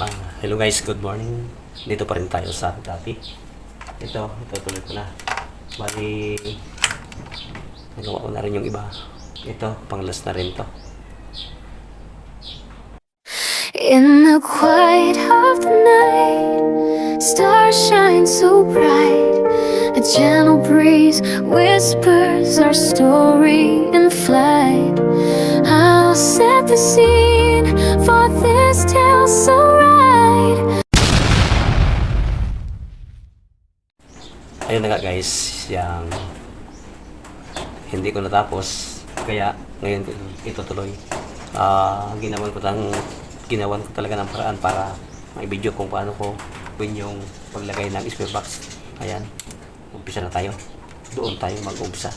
Hello guys, good morning. Dito pa rin tayo sa dati. Ito tuloy ko na. Bali, nagawa ko na rin yung iba. Ito, panglas na rin to. In the quiet of the night, stars shine so bright. A gentle breeze whispers our story in flight. I'll set the scene for this tale so right. Ayun na nga guys, yung hindi ko natapos. Kaya ngayon ko itutuloy. Ginawan ko talaga ng paraan para ma-video kung paano ko gawin yung paglagay ng spear box. Ayan, umpisa na tayo. Doon tayo mag-umpisa.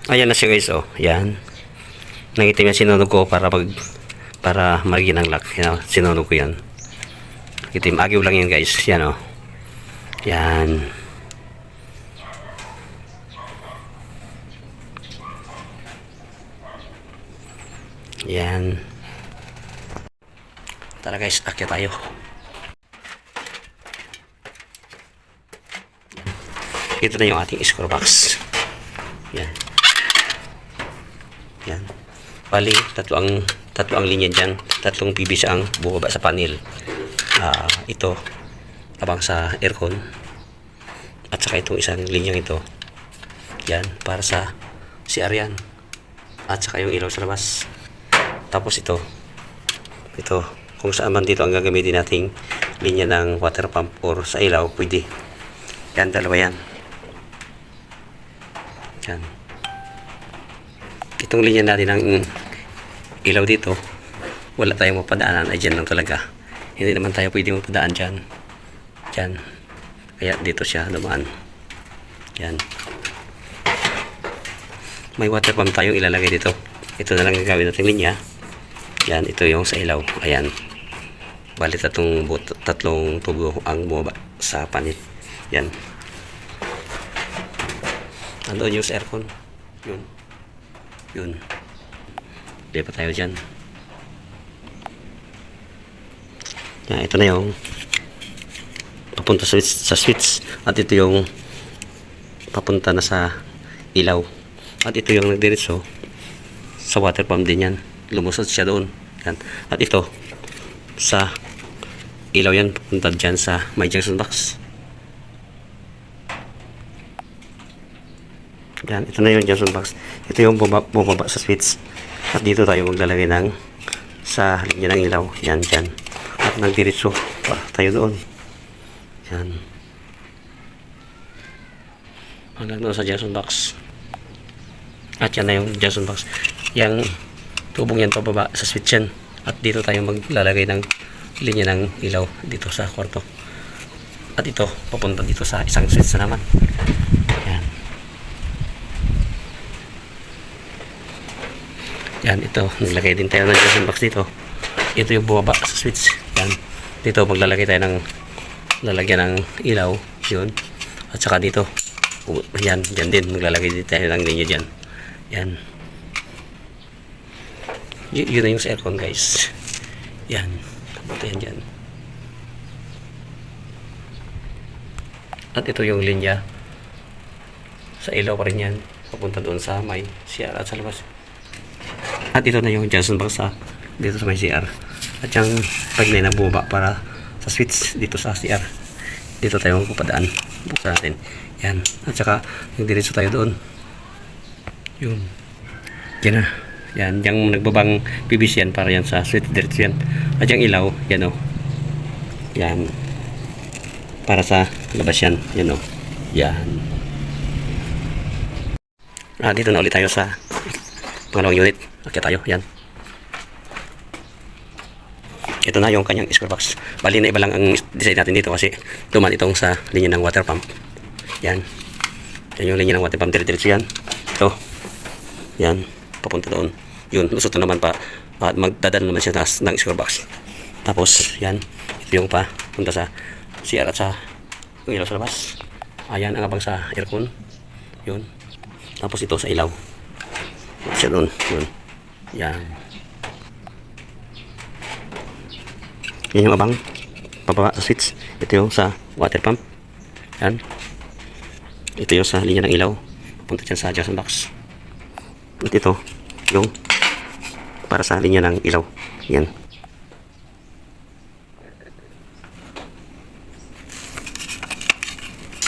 Ayan na siya guys, oh. Yan. Nangitim yan, sinunog ko para marigin ang lock. Yan, sinunog ko yan. Itim, agyo lang yan guys. Yan, oh. Yan. Yan. Tara guys, akyat tayo. Ito na yung ating screw box. Yan. Yan. Bali, tatlo ang linya dyan. Tatlong PVC ang bubaba sa panel. Ito, abang sa aircon. At saka itong isang linyang ito. Yan, para sa CR yan. At saka yung ilaw sa labas. Tapos ito, kung saan man dito ang gagamitin nating linya ng water pump or sa ilaw, pwede. Yan, dalawa yan. Yan. Itong linya natin ng ilaw dito, wala tayong mapadaanan, ay dyan lang talaga. Hindi naman tayo pwede mapadaan dyan. Dyan. Kaya dito siya dumaan. Yan. May water pump tayong ilalagay dito. Ito na lang gagawin natin linya. Yan, ito yung sa ilaw. Ayan. Bali tatlong tubo ang bumaba sa panel. Yan. Andoon yung sa aircon. Yun. Yun. Lipat tayo dyan. Yan, ito na yung papunta sa switch. At ito yung papunta na sa ilaw. At ito yung nagdiretso sa water pump din yan. Lumusot siya doon. Yan. At ito sa ilaw yan, papunta dyan sa may junction box. Yan, ito na yung junction box. Ito yung bumaba sa switch. At dito tayo maglalagay ng sa linya ng ilaw. Yan, dyan. At nagdiretso pa tayo doon. Yan. Hanggang doon sa junction box. At yan na yung junction box. Yang tubong yan pababa sa switch yan. At dito tayo maglalagay ng linya ng ilaw dito sa kwarto. At ito, papunta dito sa isang switch na naman. Yan. Yan, ito. Naglagay din tayo ng junction box dito. Ito yung bumaba sa switch. Yan. Dito, maglalagay tayo ng lalagyan ng ilaw. Yun. At saka dito. Yan, dyan din. Maglalagay din tayo ng linya dyan. Yan. Yun na yung sa aircon guys. Yan. Kapunta yan dyan. At ito yung linya. Sa ilaw pa rin yan. Papunta doon sa may CR at sa labas. At ito na yung junction box dito sa may CR. At yung pag na bumaba para sa switch dito sa CR. Dito tayo magpapadaan. Buksan natin. Yan. At saka nagdiretso tayo doon. Yun. Yan na. Yan, yung nagbabang PVC yan para yan sa switch diretso yan. At yung ilaw, yan o. Yan. Para sa labas yan. Yan o. Yan. Dito na ulit tayo sa pangalawang unit. Okay tayo. Yan. Ito na yung kanyang screw box. Bali na iba lang ang design natin dito kasi duman itong sa linya ng water pump. Yan. Yan yung linya ng water pump. Diretso yan. Ito. Yan. Papunta doon. Yun, lusot na naman pa at magdadala naman siya ng screw box. Tapos, yan, ito yung pa punta sa CR at sa ilaw sa labas. Ayan, ang abang sa aircon. Yun. Tapos ito sa ilaw. Siya doon. Yun. Yan. Yan yung abang pababa sa switch. Ito yung sa water pump. Yan. Ito yung sa linya ng ilaw. Punta dyan sa junction box. At ito yung para sa linya ng ilaw. Yan.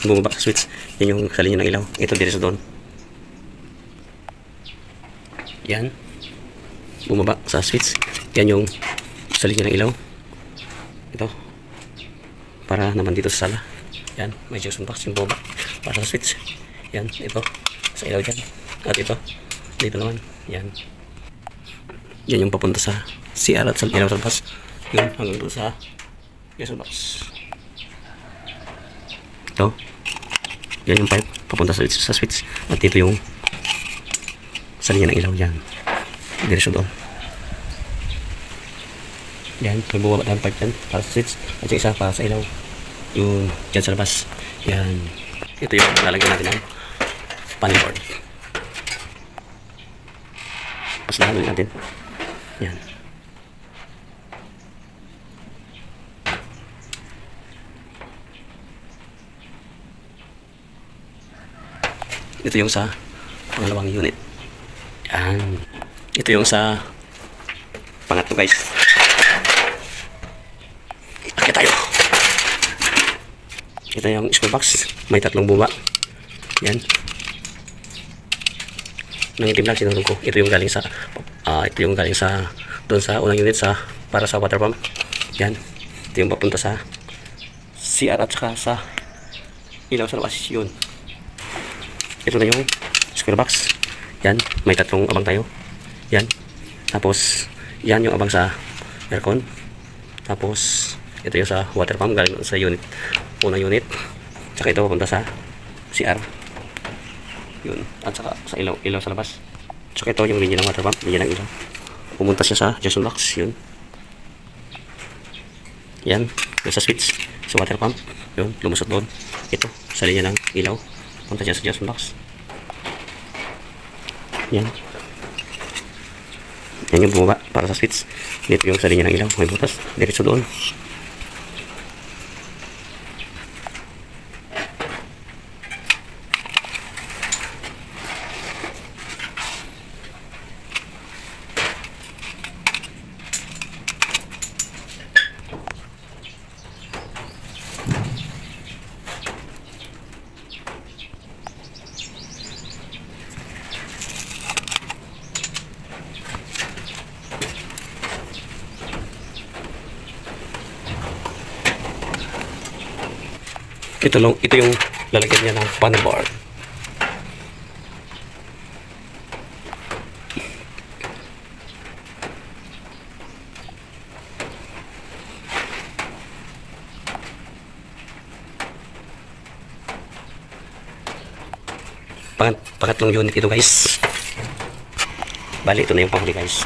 Bumaba sa switch. Yan yung sa linya ng ilaw. Ito diretso doon. Yan. Bumaba sa switch. Yan yung sa linya ng ilaw. Ito. Para naman dito sa sala. Yan. May junction box yung bumaba para sa switch. Yan. Ito. Sa ilaw dyan. At ito. Dito naman. Yan. Yan yung papunta sa CR at sa ilaw sa labas. Yun, hanggang doon sa junction box. Ito. Yan yung pipe papunta sa switch. At dito yung sa linya ng ilaw yan. Diretso doon. Yan, may bumaba ng part dyan para sa switch. At yung isa para sa ilaw. Yung dyan sa labas. Yan. Ito yung lalagyan natin ng panel board. Tapos lalagyan natin. Yan. Ito yung sa pangalawang unit. Yan. Ito yung sa pangatlo guys. Akit tayo. Ito yung screw box. May tatlong buba. Yan. Nangitim lang sinurog ko. Ito yung galing sa doon sa unang unit sa para sa water pump. Yan. Ito yung papunta sa CR at saka sa ilaw sa labas. Yun. Ito na yung square box. Yan, may tatlong abang tayo. Yan. Tapos, yan yung abang sa aircon. Tapos, ito yung sa water pump galing sa unit. Unang unit. Tsaka ito papunta sa CR. Yun. At saka sa ilaw sa labas. Tsaka ito yung linya ng water pump. Linya ng ilaw. Pumunta siya sa junction box. Yun. Yan. Yung sa switch. Sa water pump. Yun. Lumusot doon. Ito. Sa linya ng ilaw. Punta dyan sa junction box. Yan. Yan yung bumaba para sa switch. Dito yung sa linya ng ilaw. May butas. Diretso doon. Ito yung lalagyan niya ng panel board. Pangatlong unit ito guys. Bali ito na yung panghuli guys.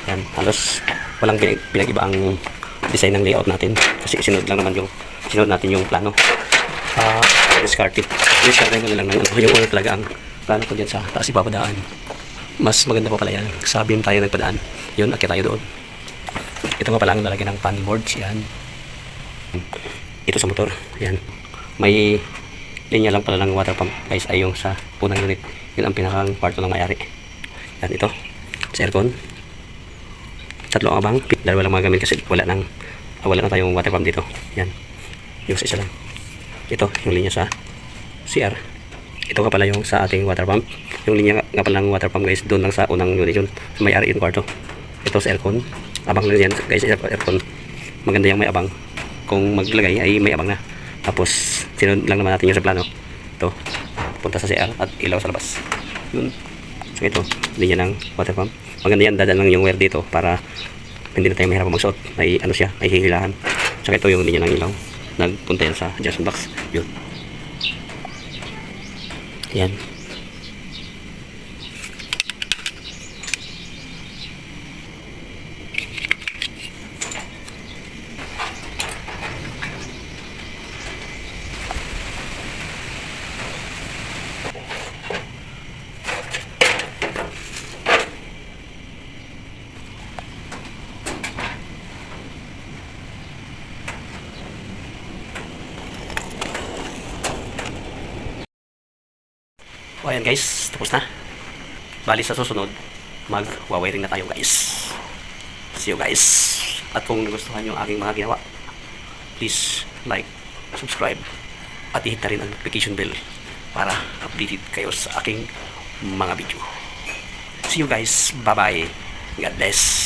Yan, halos walang pinag-iba ang design ng layout natin kasi sinunod natin yung plano. Discarded ko na lang ng yung una talaga ang plano ko dyan sa taas ipapadaan. Mas maganda pa pala yan. Sa beam tayo nagpadaan. Yun, akit tayo doon. Ito nga pala ang lalagyan ng panel boards. Yan. Ito sa motor. Yan. May linya lang pala ng water pump guys ay yung sa unang unit. Yun ang pinakang kwarto ng may-ari. Yan, ito. Sa aircon. Tatlong abang. Dalawa lang mga gamit kasi wala na tayong water pump dito. Yan. Yung sa isa lang. Ito, yung linya sa CR. Ito nga pala yung sa ating water pump. Yung linya nga pala ng water pump guys, doon lang sa unang unit yun. Sa may-ari yung kwarto. Ito sa aircon. Abang lang yan guys, aircon. Maganda yung may abang. Kung maglagay ay may abang na. Tapos, sinunod lang naman natin yung sa plano. Ito, punta sa CR at ilaw sa labas. Yun. So ito, linya ng water pump. Maganda yan, dadaan lang yung wire dito para hindi na tayo mahirap magsuot. May ano siya, may hihilahan. Saka ito yung linya ng ilaw. Nagpunta yan sa junction box. Yun. Yan. O ayan guys, tapos na. Bali sa susunod, mag-wiring na tayo guys. See you guys. At kung nagustuhan nyo aking mga ginawa, please like, subscribe, at i-hit na rin ang notification bell para updated kayo sa aking mga video. See you guys. Bye bye. God bless.